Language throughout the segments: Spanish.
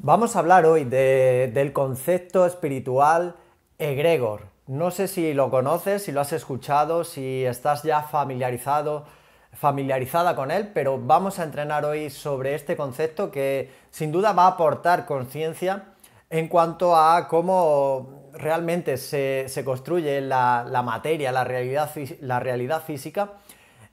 Vamos a hablar hoy del concepto espiritual egregor. No sé si lo conoces, si lo has escuchado, si estás ya familiarizada con él, pero vamos a entrenar hoy sobre este concepto que sin duda va a aportar conciencia en cuanto a cómo realmente se construye la materia, la realidad física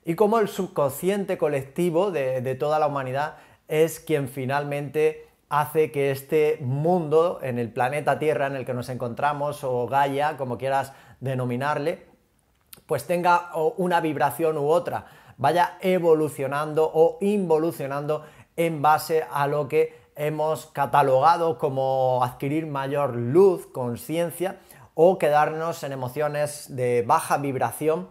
y cómo el subconsciente colectivo de toda la humanidad es quien finalmente hace que este mundo, en el planeta Tierra en el que nos encontramos, o Gaia, como quieras denominarle, pues tenga una vibración u otra, vaya evolucionando o involucionando en base a lo que hemos catalogado como adquirir mayor luz, conciencia o quedarnos en emociones de baja vibración,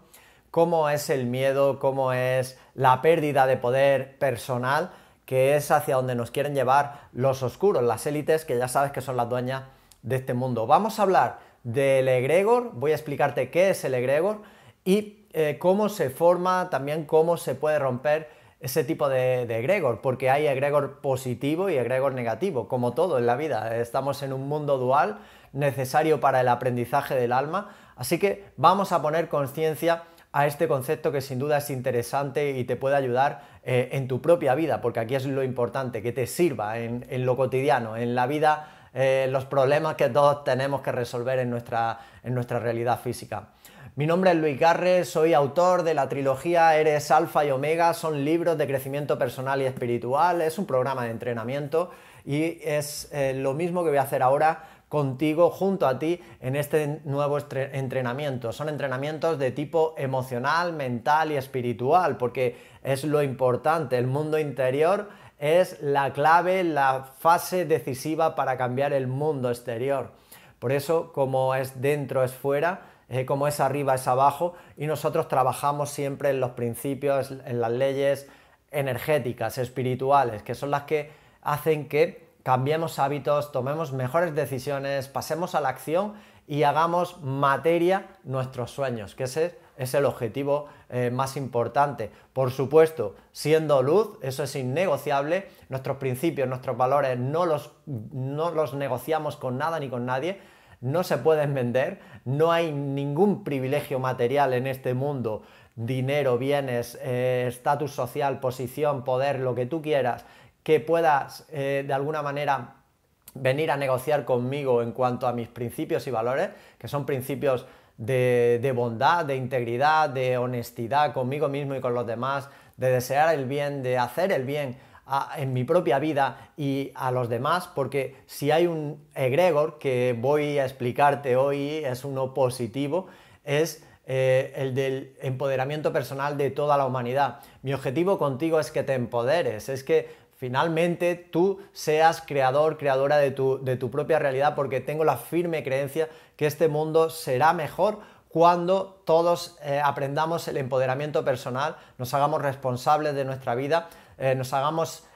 como es el miedo, como es la pérdida de poder personal, que es hacia donde nos quieren llevar los oscuros, las élites, que ya sabes que son las dueñas de este mundo. Vamos a hablar del egregor, voy a explicarte qué es el egregor y cómo se forma, también cómo se puede romper ese tipo de egregor, porque hay egregor positivo y egregor negativo, como todo en la vida. Estamos en un mundo dual necesario para el aprendizaje del alma, así que vamos a poner conciencia a este concepto que sin duda es interesante y te puede ayudar en tu propia vida, porque aquí es lo importante, que te sirva en lo cotidiano, en la vida, los problemas que todos tenemos que resolver en nuestra realidad física. Mi nombre es Luis Garres, soy autor de la trilogía Eres Alfa y Omega, son libros de crecimiento personal y espiritual, es un programa de entrenamiento y es lo mismo que voy a hacer ahora contigo, junto a ti, en este nuevo entrenamiento. Son entrenamientos de tipo emocional, mental y espiritual, porque es lo importante. El mundo interior es la clave, la fase decisiva para cambiar el mundo exterior. Por eso, como es dentro es fuera, como es arriba es abajo, y nosotros trabajamos siempre en los principios, en las leyes energéticas, espirituales, que son las que hacen que cambiemos hábitos, tomemos mejores decisiones, pasemos a la acción y hagamos materia nuestros sueños, que ese es el objetivo más importante. Por supuesto, siendo luz, eso es innegociable, nuestros principios, nuestros valores no los negociamos con nada ni con nadie, no se pueden vender, no hay ningún privilegio material en este mundo, dinero, bienes, estatus social, posición, poder, lo que tú quieras, que puedas de alguna manera venir a negociar conmigo en cuanto a mis principios y valores, que son principios de bondad, de integridad, de honestidad conmigo mismo y con los demás, de desear el bien, de hacer el bien en mi propia vida y a los demás, porque si hay un egregor que voy a explicarte hoy, es uno positivo, es el del empoderamiento personal de toda la humanidad. Mi objetivo contigo es que te empoderes, es que finalmente tú seas creador, creadora de tu propia realidad, porque tengo la firme creencia que este mundo será mejor cuando todos aprendamos el empoderamiento personal, nos hagamos responsables de nuestra vida, nos hagamos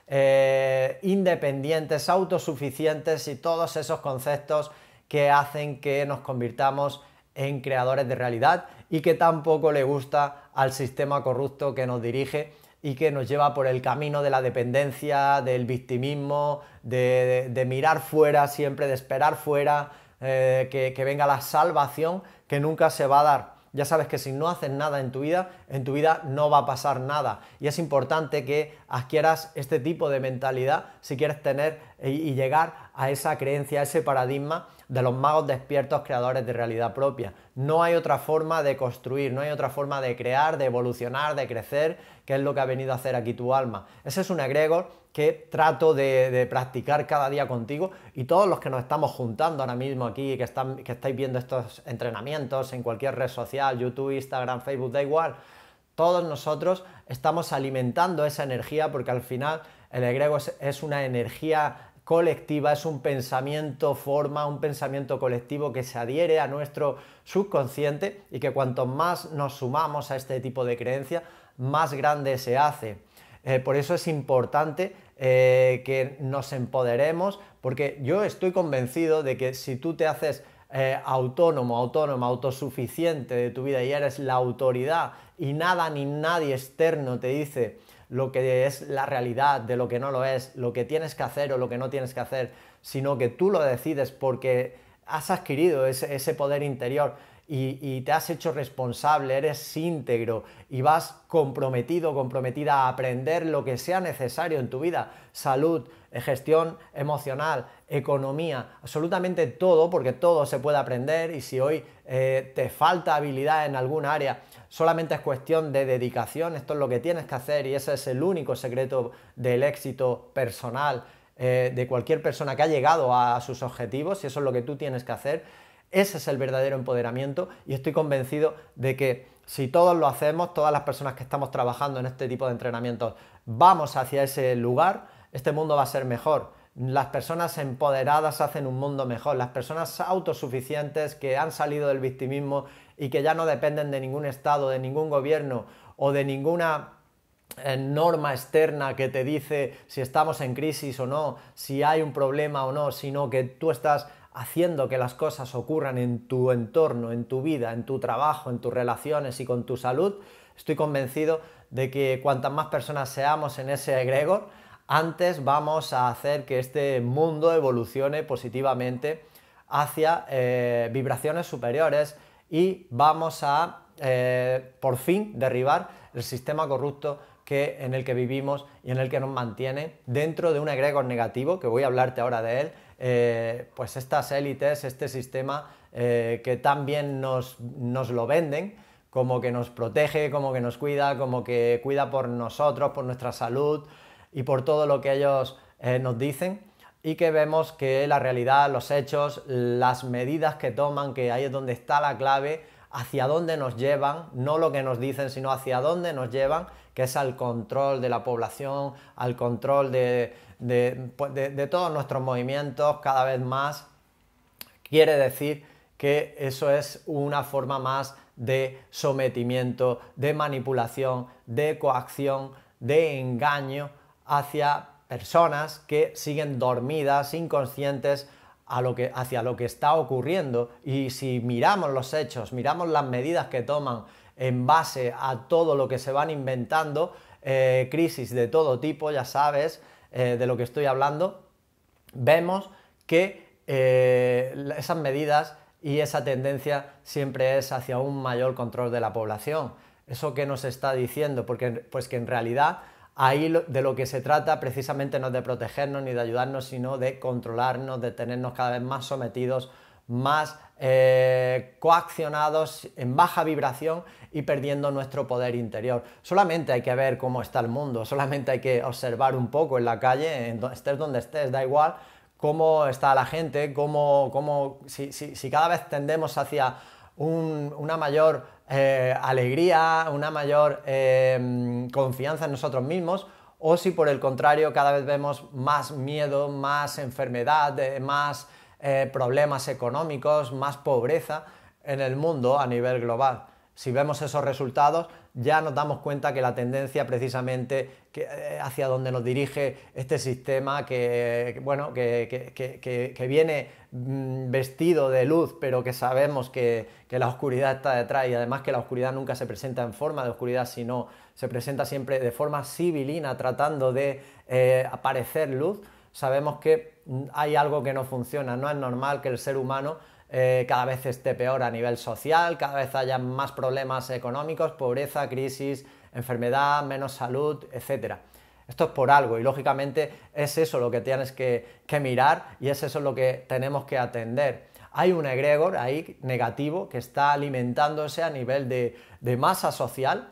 independientes, autosuficientes y todos esos conceptos que hacen que nos convirtamos en creadores de realidad y que tampoco le gusta al sistema corrupto que nos dirige y que nos lleva por el camino de la dependencia, del victimismo, de mirar fuera siempre, de esperar fuera, que venga la salvación, que nunca se va a dar. Ya sabes que si no haces nada en tu vida no va a pasar nada. Y es importante que adquieras este tipo de mentalidad si quieres tener y llegar a esa creencia, a ese paradigma de los magos despiertos creadores de realidad propia. No hay otra forma de construir, no hay otra forma de crear, de evolucionar, de crecer, que es lo que ha venido a hacer aquí tu alma. Ese es un egregor que trato de practicar cada día contigo, y todos los que nos estamos juntando ahora mismo aquí, que estáis viendo estos entrenamientos en cualquier red social, YouTube, Instagram, Facebook, da igual, todos nosotros estamos alimentando esa energía, porque al final el egregor es una energía colectiva, es un pensamiento forma, un pensamiento colectivo que se adhiere a nuestro subconsciente, y que cuanto más nos sumamos a este tipo de creencia, más grande se hace. Por eso es importante que nos empoderemos, porque yo estoy convencido de que si tú te haces autónomo, autónoma, autosuficiente de tu vida y eres la autoridad y nada ni nadie externo te dice lo que es la realidad de lo que no lo es, lo que tienes que hacer o lo que no tienes que hacer, sino que tú lo decides porque has adquirido ese poder interior y te has hecho responsable, eres íntegro y vas comprometido, comprometida a aprender lo que sea necesario en tu vida, salud, gestión emocional, economía, absolutamente todo, porque todo se puede aprender y si hoy te falta habilidad en algún área, solamente es cuestión de dedicación, esto es lo que tienes que hacer y ese es el único secreto del éxito personal de cualquier persona que ha llegado a sus objetivos y eso es lo que tú tienes que hacer. Ese es el verdadero empoderamiento y estoy convencido de que si todos lo hacemos, todas las personas que estamos trabajando en este tipo de entrenamientos, vamos hacia ese lugar, este mundo va a ser mejor. Las personas empoderadas hacen un mundo mejor, las personas autosuficientes que han salido del victimismo y que ya no dependen de ningún estado, de ningún gobierno o de ninguna norma externa que te dice si estamos en crisis o no, si hay un problema o no, sino que tú estás haciendo que las cosas ocurran en tu entorno, en tu vida, en tu trabajo, en tus relaciones y con tu salud, estoy convencido de que cuantas más personas seamos en ese egregor, antes vamos a hacer que este mundo evolucione positivamente hacia vibraciones superiores y vamos a por fin derribar el sistema corrupto en el que vivimos y en el que nos mantiene dentro de un egregor negativo, que voy a hablarte ahora de él, pues estas élites, este sistema que tan bien nos lo venden, como que nos protege, como que nos cuida, como que cuida por nosotros, por nuestra salud y por todo lo que ellos nos dicen y que vemos que la realidad, los hechos, las medidas que toman, que ahí es donde está la clave, hacia dónde nos llevan, no lo que nos dicen, sino hacia dónde nos llevan, que es al control de la población, al control de todos nuestros movimientos cada vez más. Quiere decir que eso es una forma más de sometimiento, de manipulación, de coacción, de engaño hacia personas que siguen dormidas, inconscientes, hacia lo que está ocurriendo y si miramos los hechos, miramos las medidas que toman en base a todo lo que se van inventando, crisis de todo tipo, ya sabes de lo que estoy hablando, vemos que esas medidas y esa tendencia siempre es hacia un mayor control de la población. ¿Eso qué nos está diciendo? Pues que en realidad ahí de lo que se trata precisamente no es de protegernos ni de ayudarnos, sino de controlarnos, de tenernos cada vez más sometidos, más coaccionados, en baja vibración y perdiendo nuestro poder interior. Solamente hay que ver cómo está el mundo, solamente hay que observar un poco en la calle, estés donde estés, da igual cómo está la gente, si cada vez tendemos hacia una mayor alegría, una mayor confianza en nosotros mismos, o si por el contrario cada vez vemos más miedo, más enfermedad, más problemas económicos, más pobreza en el mundo a nivel global. Si vemos esos resultados, ya nos damos cuenta que la tendencia precisamente hacia donde nos dirige este sistema que viene vestido de luz, pero que sabemos que la oscuridad está detrás y además que la oscuridad nunca se presenta en forma de oscuridad, sino se presenta siempre de forma sibilina, tratando de aparecer luz. Sabemos que hay algo que no funciona, no es normal que el ser humano cada vez esté peor a nivel social, cada vez haya más problemas económicos, pobreza, crisis, enfermedad, menos salud, etc. Esto es por algo y lógicamente es eso lo que tienes que mirar y es eso lo que tenemos que atender. Hay un egregor ahí negativo que está alimentándose a nivel de masa social,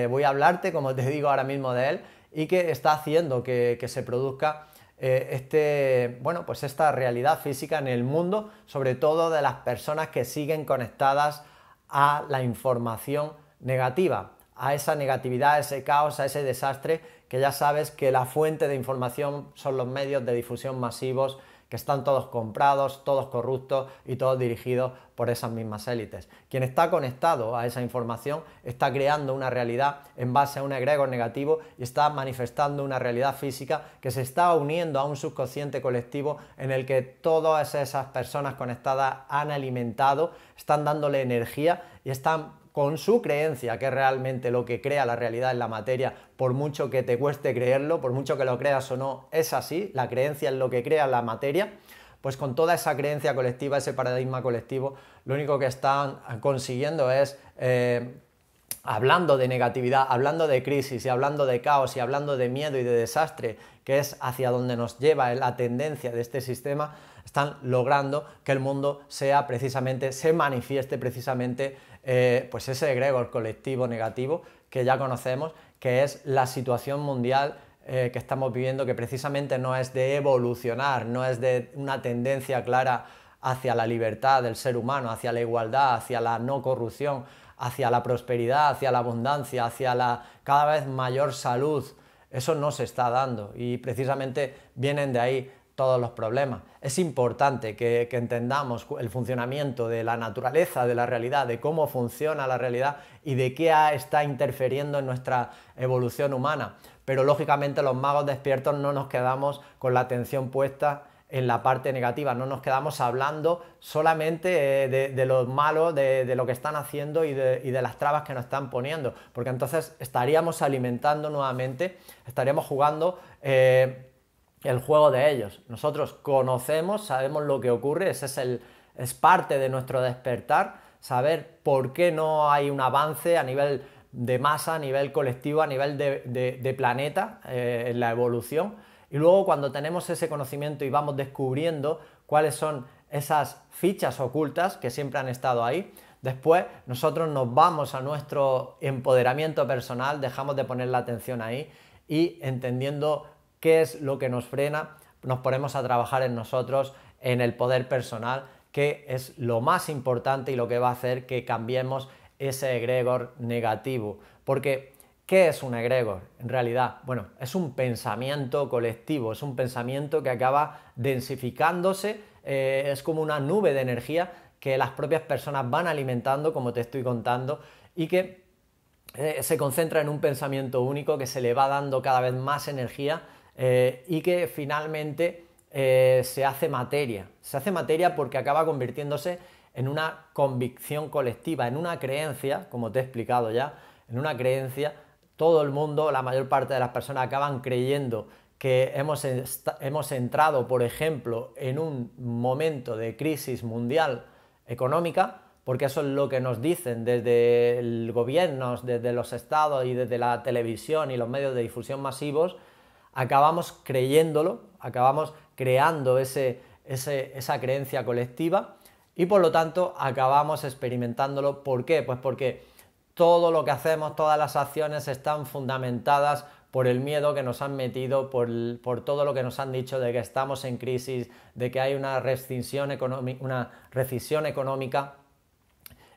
voy a hablarte, como te digo ahora mismo, de él y que está haciendo que se produzca esta realidad física en el mundo, sobre todo de las personas que siguen conectadas a la información negativa, a esa negatividad, a ese caos, a ese desastre, que ya sabes que la fuente de información son los medios de difusión masivos, que están todos comprados, todos corruptos y todos dirigidos por esas mismas élites. Quien está conectado a esa información está creando una realidad en base a un egregor negativo y está manifestando una realidad física que se está uniendo a un subconsciente colectivo en el que todas esas personas conectadas han alimentado, están dándole energía y están con su creencia, que es realmente lo que crea la realidad en la materia, por mucho que te cueste creerlo, por mucho que lo creas o no, es así, la creencia es lo que crea la materia. Pues con toda esa creencia colectiva, ese paradigma colectivo, lo único que están consiguiendo es, hablando de negatividad, hablando de crisis y hablando de caos y hablando de miedo y de desastre, que es hacia donde nos lleva la tendencia de este sistema, están logrando que el mundo sea precisamente, se manifieste precisamente pues ese egregor colectivo negativo que ya conocemos, que es la situación mundial que estamos viviendo, que precisamente no es de evolucionar, no es de una tendencia clara hacia la libertad del ser humano, hacia la igualdad, hacia la no corrupción, hacia la prosperidad, hacia la abundancia, hacia la cada vez mayor salud. Eso no se está dando y precisamente vienen de ahí todos los problemas. Es importante que entendamos el funcionamiento de la naturaleza, de la realidad, de cómo funciona la realidad y de qué está interfiriendo en nuestra evolución humana. Pero lógicamente los magos despiertos no nos quedamos con la atención puesta en la parte negativa, no nos quedamos hablando solamente de lo malo, de lo que están haciendo y de las trabas que nos están poniendo, porque entonces estaríamos alimentando nuevamente, estaríamos jugando el juego de ellos. Nosotros conocemos, sabemos lo que ocurre, es parte de nuestro despertar, saber por qué no hay un avance a nivel de masa, a nivel colectivo, a nivel de planeta en la evolución. Y luego cuando tenemos ese conocimiento y vamos descubriendo cuáles son esas fichas ocultas que siempre han estado ahí, después nosotros nos vamos a nuestro empoderamiento personal, dejamos de poner la atención ahí y entendiendo qué es lo que nos frena, nos ponemos a trabajar en nosotros, en el poder personal, que es lo más importante y lo que va a hacer que cambiemos ese egregor negativo. Porque, ¿qué es un egregor? En realidad, bueno, es un pensamiento colectivo, es un pensamiento que acaba densificándose, es como una nube de energía que las propias personas van alimentando, como te estoy contando, y que se concentra en un pensamiento único que se le va dando cada vez más energía y que finalmente se hace materia. Se hace materia porque acaba convirtiéndose en una convicción colectiva, en una creencia, como te he explicado ya, en una creencia. Todo el mundo, la mayor parte de las personas acaban creyendo que hemos entrado, por ejemplo, en un momento de crisis mundial económica, porque eso es lo que nos dicen desde el gobierno, desde los estados y desde la televisión y los medios de difusión masivos. Acabamos creyéndolo, acabamos creando esa creencia colectiva y por lo tanto acabamos experimentándolo. ¿Por qué? Pues porque todo lo que hacemos, todas las acciones están fundamentadas por el miedo que nos han metido, por todo lo que nos han dicho de que estamos en crisis, de que hay una recesión económica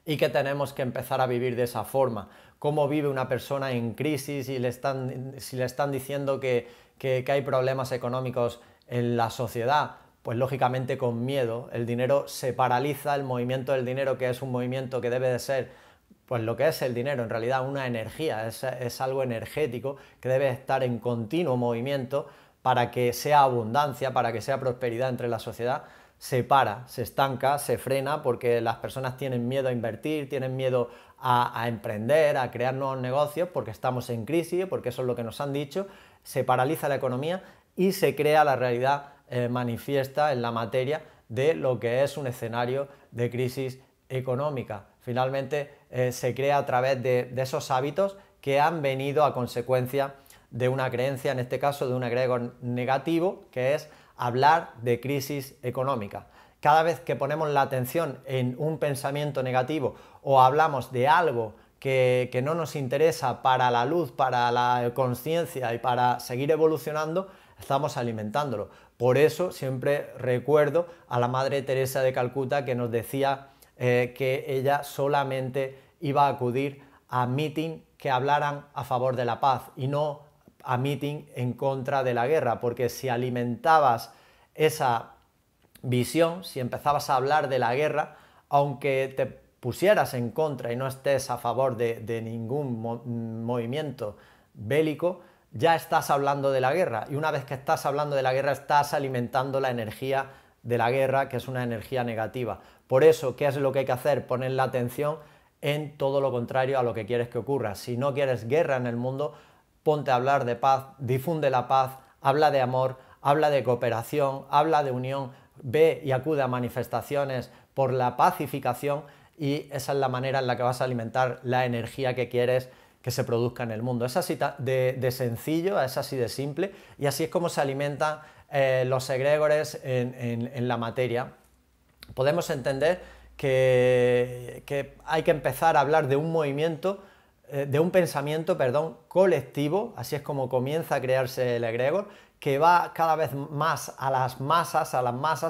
y que tenemos que empezar a vivir de esa forma. ¿Cómo vive una persona en crisis si le están diciendo que hay problemas económicos en la sociedad? Pues lógicamente con miedo. El dinero se paraliza, el movimiento del dinero, que es un movimiento que debe de ser, pues lo que es el dinero, en realidad una energía, es algo energético que debe estar en continuo movimiento para que sea abundancia, para que sea prosperidad entre la sociedad. Se para, se estanca, se frena porque las personas tienen miedo a invertir, tienen miedo a emprender, a crear nuevos negocios porque estamos en crisis, porque eso es lo que nos han dicho. Se paraliza la economía y se crea la realidad manifiesta en la materia de lo que es un escenario de crisis económica. Finalmente se crea a través de esos hábitos que han venido a consecuencia de una creencia, en este caso de un egregor negativo, que es hablar de crisis económica. Cada vez que ponemos la atención en un pensamiento negativo o hablamos de algo que no nos interesa para la luz, para la conciencia y para seguir evolucionando, estamos alimentándolo. Por eso siempre recuerdo a la Madre Teresa de Calcuta que nos decía que ella solamente iba a acudir a meeting que hablaran a favor de la paz y no a meeting en contra de la guerra, porque si alimentabas esa visión, si empezabas a hablar de la guerra, aunque te pusieras en contra y no estés a favor de ningún movimiento bélico, ya estás hablando de la guerra, y una vez que estás hablando de la guerra estás alimentando la energía de la guerra, que es una energía negativa. Por eso, ¿qué es lo que hay que hacer? Poner la atención en todo lo contrario a lo que quieres que ocurra. Si no quieres guerra en el mundo, ponte a hablar de paz, difunde la paz, habla de amor, habla de cooperación, habla de unión, ve y acude a manifestaciones por la pacificación y esa es la manera en la que vas a alimentar la energía que quieres que se produzca en el mundo. Es así de sencillo, es así de simple y así es como se alimentan los egregores en la materia. Podemos entender que hay que empezar a hablar de un movimiento, de un pensamiento, perdón, colectivo, así es como comienza a crearse el egregor, que va cada vez más a las masas,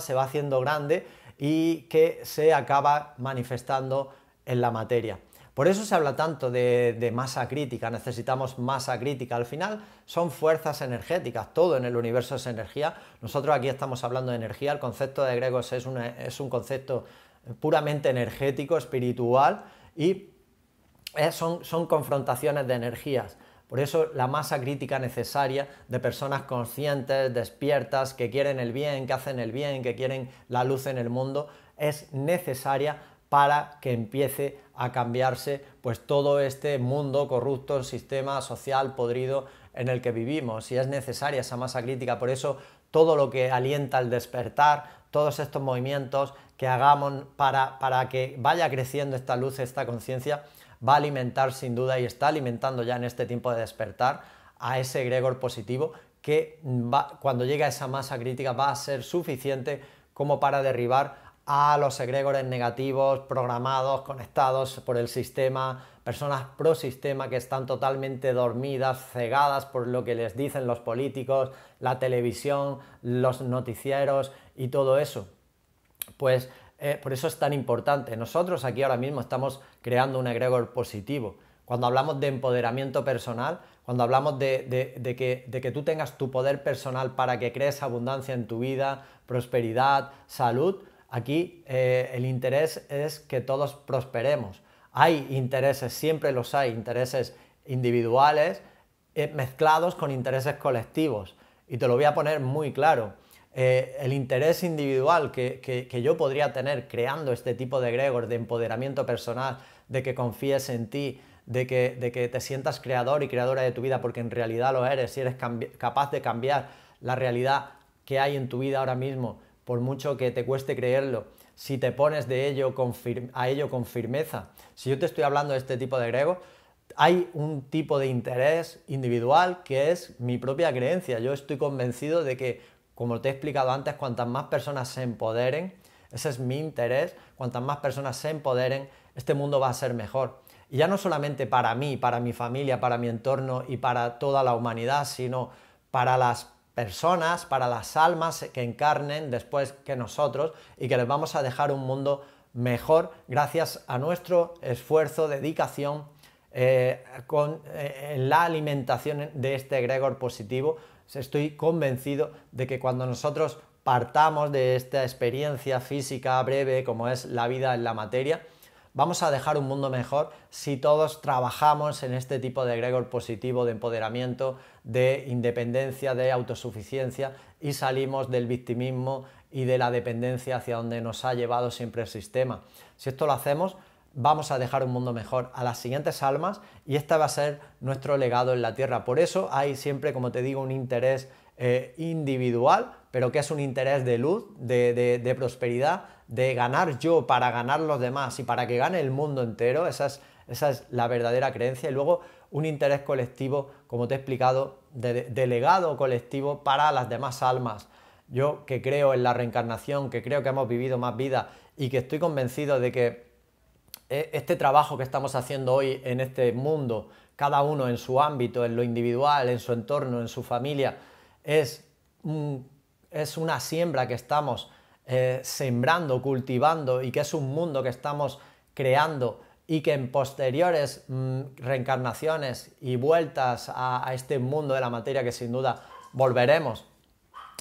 se va haciendo grande y que se acaba manifestando en la materia. Por eso se habla tanto de masa crítica, necesitamos masa crítica. Al final son fuerzas energéticas, todo en el universo es energía. Nosotros aquí estamos hablando de energía, el concepto de egregores es un concepto puramente energético, espiritual y son confrontaciones de energías. Por eso la masa crítica necesaria de personas conscientes, despiertas, que quieren el bien, que hacen el bien, que quieren la luz en el mundo, es necesaria para que empiece a cambiarse pues todo este mundo corrupto, el sistema social podrido en el que vivimos. Y es necesaria esa masa crítica, por eso todo lo que alienta el despertar, todos estos movimientos que hagamos para que vaya creciendo esta luz, esta conciencia, va a alimentar sin duda y está alimentando ya en este tiempo de despertar a ese egregor positivo que cuando llegue a esa masa crítica va a ser suficiente como para derribar a los egregores negativos, programados, conectados por el sistema, personas pro sistema que están totalmente dormidas, cegadas por lo que les dicen los políticos, la televisión, los noticieros y todo eso. Pues por eso es tan importante. Nosotros aquí ahora mismo estamos creando un egregor positivo. Cuando hablamos de empoderamiento personal, cuando hablamos de que tú tengas tu poder personal para que crees abundancia en tu vida, prosperidad, salud, aquí el interés es que todos prosperemos. Hay intereses, siempre los hay, intereses individuales mezclados con intereses colectivos. Y te lo voy a poner muy claro. El interés individual que yo podría tener creando este tipo de egregor de empoderamiento personal, de que confíes en ti, de que te sientas creador y creadora de tu vida porque en realidad lo eres y eres capaz de cambiar la realidad que hay en tu vida ahora mismo, por mucho que te cueste creerlo, si te pones a ello con firmeza. Si yo te estoy hablando de este tipo de egregor, hay un tipo de interés individual que es mi propia creencia. Yo estoy convencido de que, como te he explicado antes, cuantas más personas se empoderen, ese es mi interés, cuantas más personas se empoderen, este mundo va a ser mejor. Y ya no solamente para mí, para mi familia, para mi entorno y para toda la humanidad, sino para las personas, para las almas que encarnen después que nosotros y que les vamos a dejar un mundo mejor gracias a nuestro esfuerzo, dedicación en la alimentación de este egregor positivo. Estoy convencido de que cuando nosotros partamos de esta experiencia física breve como es la vida en la materia, vamos a dejar un mundo mejor si todos trabajamos en este tipo de egregor positivo de empoderamiento, de independencia, de autosuficiencia y salimos del victimismo y de la dependencia hacia donde nos ha llevado siempre el sistema. Si esto lo hacemos, vamos a dejar un mundo mejor a las siguientes almas y este va a ser nuestro legado en la Tierra. Por eso hay siempre, como te digo, un interés individual, pero que es un interés de luz, de prosperidad, de ganar yo para ganar los demás y para que gane el mundo entero. Esa es la verdadera creencia. Y luego un interés colectivo, como te he explicado, de legado colectivo para las demás almas. Yo que creo en la reencarnación, que creo que hemos vivido más vida y que estoy convencido de que este trabajo que estamos haciendo hoy en este mundo, cada uno en su ámbito, en lo individual, en su entorno, en su familia, es una siembra que estamos sembrando, cultivando y que es un mundo que estamos creando y que en posteriores reencarnaciones y vueltas a este mundo de la materia que sin duda volveremos,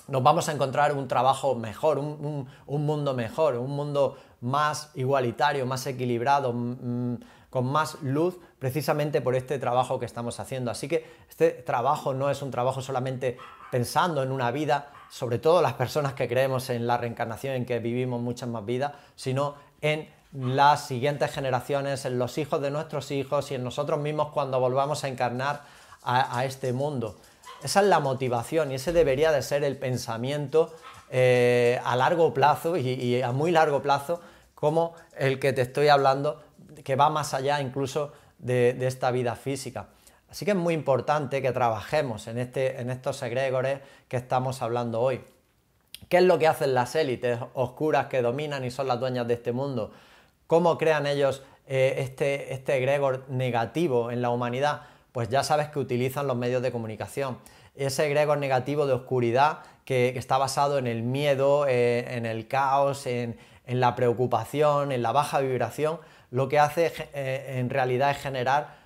nos vamos a encontrar un trabajo mejor, un mundo mejor, un mundo más igualitario, más equilibrado, con más luz, precisamente por este trabajo que estamos haciendo. Así que este trabajo no es un trabajo solamente pensando en una vida, sobre todo las personas que creemos en la reencarnación, en que vivimos muchas más vidas, sino en las siguientes generaciones, en los hijos de nuestros hijos y en nosotros mismos cuando volvamos a encarnar a este mundo. Esa es la motivación y ese debería de ser el pensamiento a largo plazo y a muy largo plazo, como el que te estoy hablando, que va más allá incluso de esta vida física. Así que es muy importante que trabajemos en estos egregores que estamos hablando hoy. ¿Qué es lo que hacen las élites oscuras que dominan y son las dueñas de este mundo? ¿Cómo crean ellos este egregor negativo en la humanidad? Pues ya sabes que utilizan los medios de comunicación. Ese egregor negativo de oscuridad que está basado en el miedo, en el caos, en la preocupación, en la baja vibración, lo que hace en realidad es generar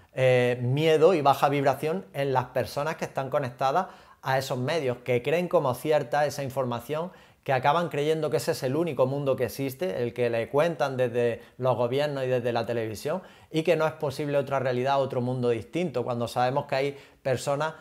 miedo y baja vibración en las personas que están conectadas a esos medios, que creen como cierta esa información, que acaban creyendo que ese es el único mundo que existe, el que le cuentan desde los gobiernos y desde la televisión, y que no es posible otra realidad, otro mundo distinto, cuando sabemos que hay personas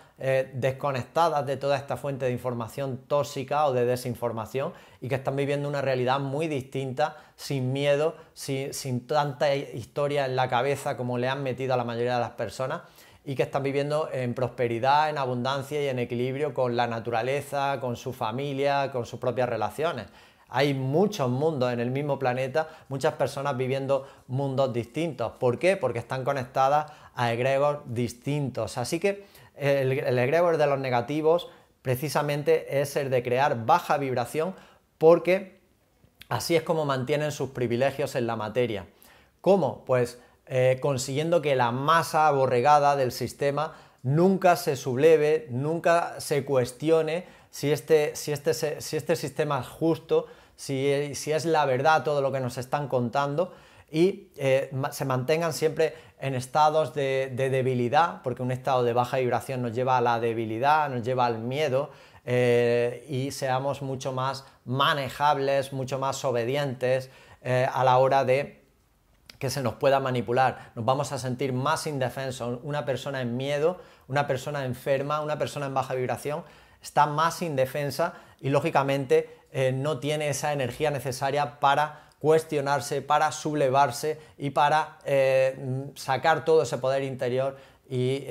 desconectadas de toda esta fuente de información tóxica o de desinformación y que están viviendo una realidad muy distinta, sin miedo, sin tanta historia en la cabeza como le han metido a la mayoría de las personas, y que están viviendo en prosperidad, en abundancia y en equilibrio con la naturaleza, con su familia, con sus propias relaciones. Hay muchos mundos en el mismo planeta, muchas personas viviendo mundos distintos. ¿Por qué? Porque están conectadas a egregores distintos. Así que el egregor de los negativos precisamente es el de crear baja vibración, porque así es como mantienen sus privilegios en la materia. ¿Cómo? Pues consiguiendo que la masa aborregada del sistema nunca se subleve, nunca se cuestione si este sistema es justo, si es la verdad todo lo que nos están contando, y se mantengan siempre en estados de debilidad, porque un estado de baja vibración nos lleva a la debilidad, nos lleva al miedo, y seamos mucho más manejables, mucho más obedientes a la hora de que se nos pueda manipular. Nos vamos a sentir más indefensos. Una persona en miedo, una persona enferma, una persona en baja vibración está más indefensa y lógicamente no tiene esa energía necesaria para cuestionarse, para sublevarse y para sacar todo ese poder interior y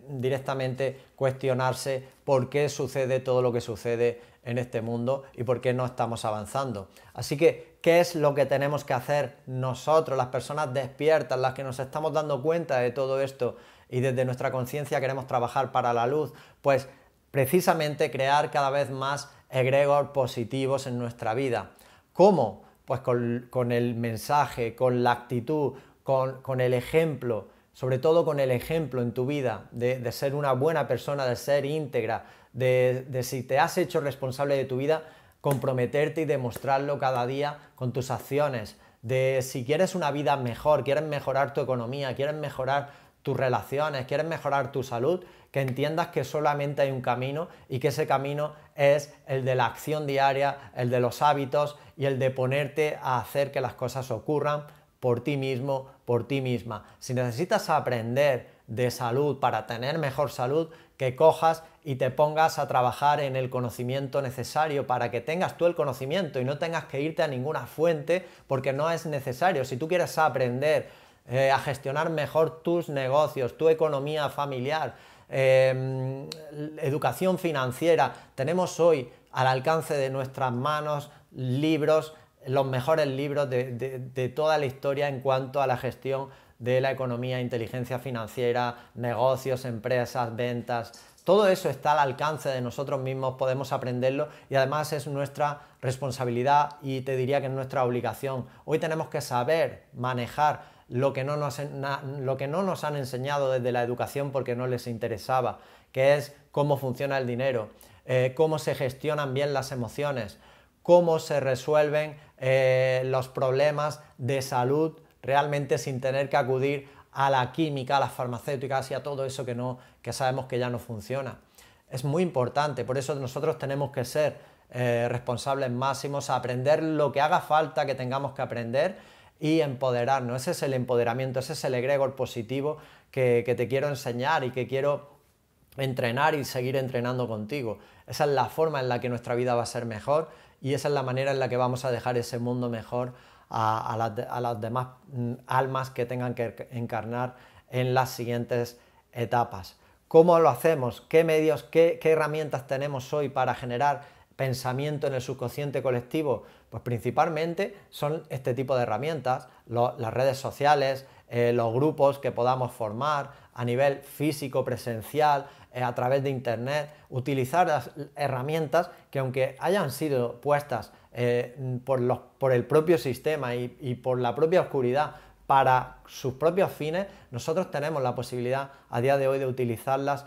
directamente cuestionarse por qué sucede todo lo que sucede en este mundo y por qué no estamos avanzando. Así que, ¿qué es lo que tenemos que hacer nosotros, las personas despiertas, las que nos estamos dando cuenta de todo esto y desde nuestra conciencia queremos trabajar para la luz? Pues precisamente crear cada vez más egregores positivos en nuestra vida. ¿Cómo? Pues con el mensaje, con la actitud, con el ejemplo, sobre todo con el ejemplo en tu vida de ser una buena persona, de ser íntegra, de si te has hecho responsable de tu vida, comprometerte y demostrarlo cada día con tus acciones, de si quieres una vida mejor, quieres mejorar tu economía, quieres mejorar tus relaciones, quieres mejorar tu salud, que entiendas que solamente hay un camino y que ese camino es el de la acción diaria, el de los hábitos y el de ponerte a hacer que las cosas ocurran por ti mismo, por ti misma. Si necesitas aprender de salud para tener mejor salud, que cojas y te pongas a trabajar en el conocimiento necesario para que tengas tú el conocimiento y no tengas que irte a ninguna fuente porque no es necesario. Si tú quieres aprender a gestionar mejor tus negocios, tu economía familiar, educación financiera, tenemos hoy al alcance de nuestras manos libros, los mejores libros de toda la historia en cuanto a la gestión de la economía, inteligencia financiera, negocios, empresas, ventas. Todo eso está al alcance de nosotros mismos, podemos aprenderlo y además es nuestra responsabilidad y te diría que es nuestra obligación. Hoy tenemos que saber manejar lo que no nos han enseñado desde la educación porque no les interesaba, que es cómo funciona el dinero, cómo se gestionan bien las emociones, cómo se resuelven los problemas de salud realmente sin tener que acudir a la química, a las farmacéuticas y a todo eso que sabemos que ya no funciona. Es muy importante, por eso nosotros tenemos que ser responsables máximos, aprender lo que haga falta que tengamos que aprender y empoderarnos. Ese es el empoderamiento, ese es el egregor positivo que te quiero enseñar y que quiero entrenar y seguir entrenando contigo. Esa es la forma en la que nuestra vida va a ser mejor y esa es la manera en la que vamos a dejar ese mundo mejor a las demás almas que tengan que encarnar en las siguientes etapas. ¿Cómo lo hacemos? ¿Qué medios, qué herramientas tenemos hoy para generar pensamiento en el subconsciente colectivo? Pues principalmente son este tipo de herramientas, las redes sociales, los grupos que podamos formar a nivel físico, presencial, a través de internet, utilizar las herramientas que, aunque hayan sido puestas por el propio sistema y por la propia oscuridad para sus propios fines, nosotros tenemos la posibilidad a día de hoy de utilizarlas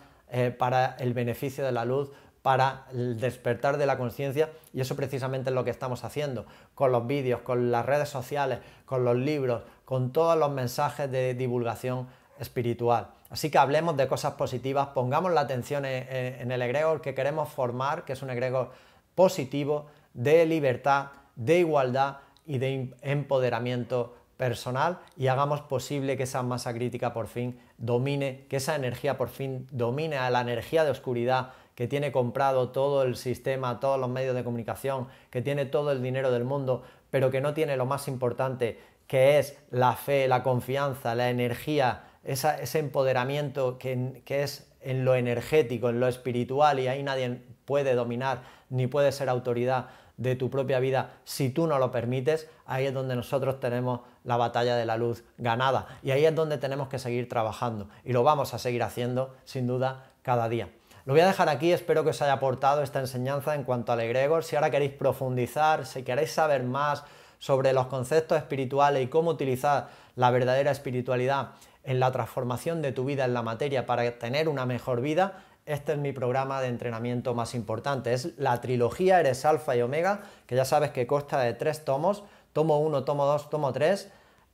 para el beneficio de la luz, para el despertar de la conciencia, y eso precisamente es lo que estamos haciendo con los vídeos, con las redes sociales, con los libros, con todos los mensajes de divulgación espiritual. Así que hablemos de cosas positivas, pongamos la atención en el egregor que queremos formar, que es un egregor positivo, de libertad, de igualdad y de empoderamiento personal, y hagamos posible que esa masa crítica por fin domine, que esa energía por fin domine a la energía de oscuridad que tiene comprado todo el sistema, todos los medios de comunicación, que tiene todo el dinero del mundo, pero que no tiene lo más importante, que es la fe, la confianza, la energía, ese empoderamiento que es en lo energético, en lo espiritual, y ahí nadie puede dominar ni puede ser autoridad de tu propia vida si tú no lo permites. Ahí es donde nosotros tenemos la batalla de la luz ganada, y ahí es donde tenemos que seguir trabajando, y lo vamos a seguir haciendo sin duda cada día. Lo voy a dejar aquí, espero que os haya aportado esta enseñanza en cuanto al egregor. Si ahora queréis profundizar, si queréis saber más sobre los conceptos espirituales y cómo utilizar la verdadera espiritualidad en la transformación de tu vida en la materia para tener una mejor vida, este es mi programa de entrenamiento más importante. Es la trilogía Eres Alfa y Omega, que ya sabes que consta de 3 tomos, tomo 1, tomo 2, tomo 3.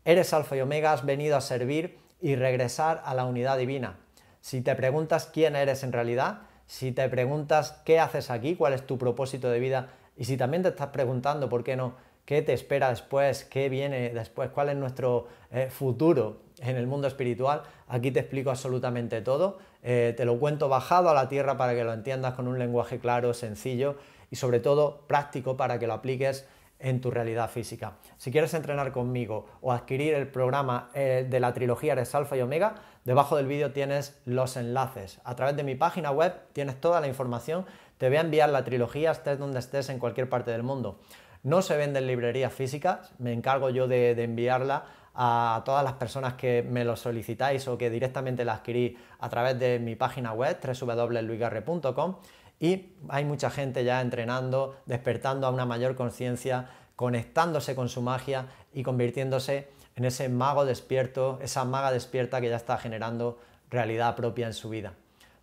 Eres Alfa y Omega, has venido a servir y regresar a la unidad divina. Si te preguntas quién eres en realidad, si te preguntas qué haces aquí, cuál es tu propósito de vida, y si también te estás preguntando, ¿por qué no?, qué te espera después, qué viene después, cuál es nuestro futuro en el mundo espiritual, aquí te explico absolutamente todo. Te lo cuento bajado a la tierra para que lo entiendas con un lenguaje claro, sencillo y sobre todo práctico para que lo apliques en tu realidad física. Si quieres entrenar conmigo o adquirir el programa de la trilogía Eres Alfa y Omega, debajo del vídeo tienes los enlaces. A través de mi página web tienes toda la información. Te voy a enviar la trilogía, estés donde estés, en cualquier parte del mundo. No se vende en librerías físicas, me encargo yo de enviarla a todas las personas que me lo solicitáis o que directamente la adquirí a través de mi página web www.luisgarre.com. Y hay mucha gente ya entrenando, despertando a una mayor conciencia, conectándose con su magia y convirtiéndose en ese mago despierto, esa maga despierta que ya está generando realidad propia en su vida.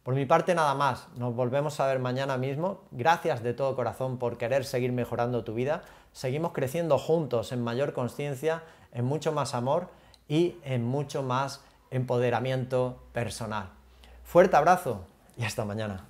Por mi parte nada más, nos volvemos a ver mañana mismo. Gracias de todo corazón por querer seguir mejorando tu vida. Seguimos creciendo juntos en mayor conciencia, en mucho más amor y en mucho más empoderamiento personal. Fuerte abrazo y hasta mañana.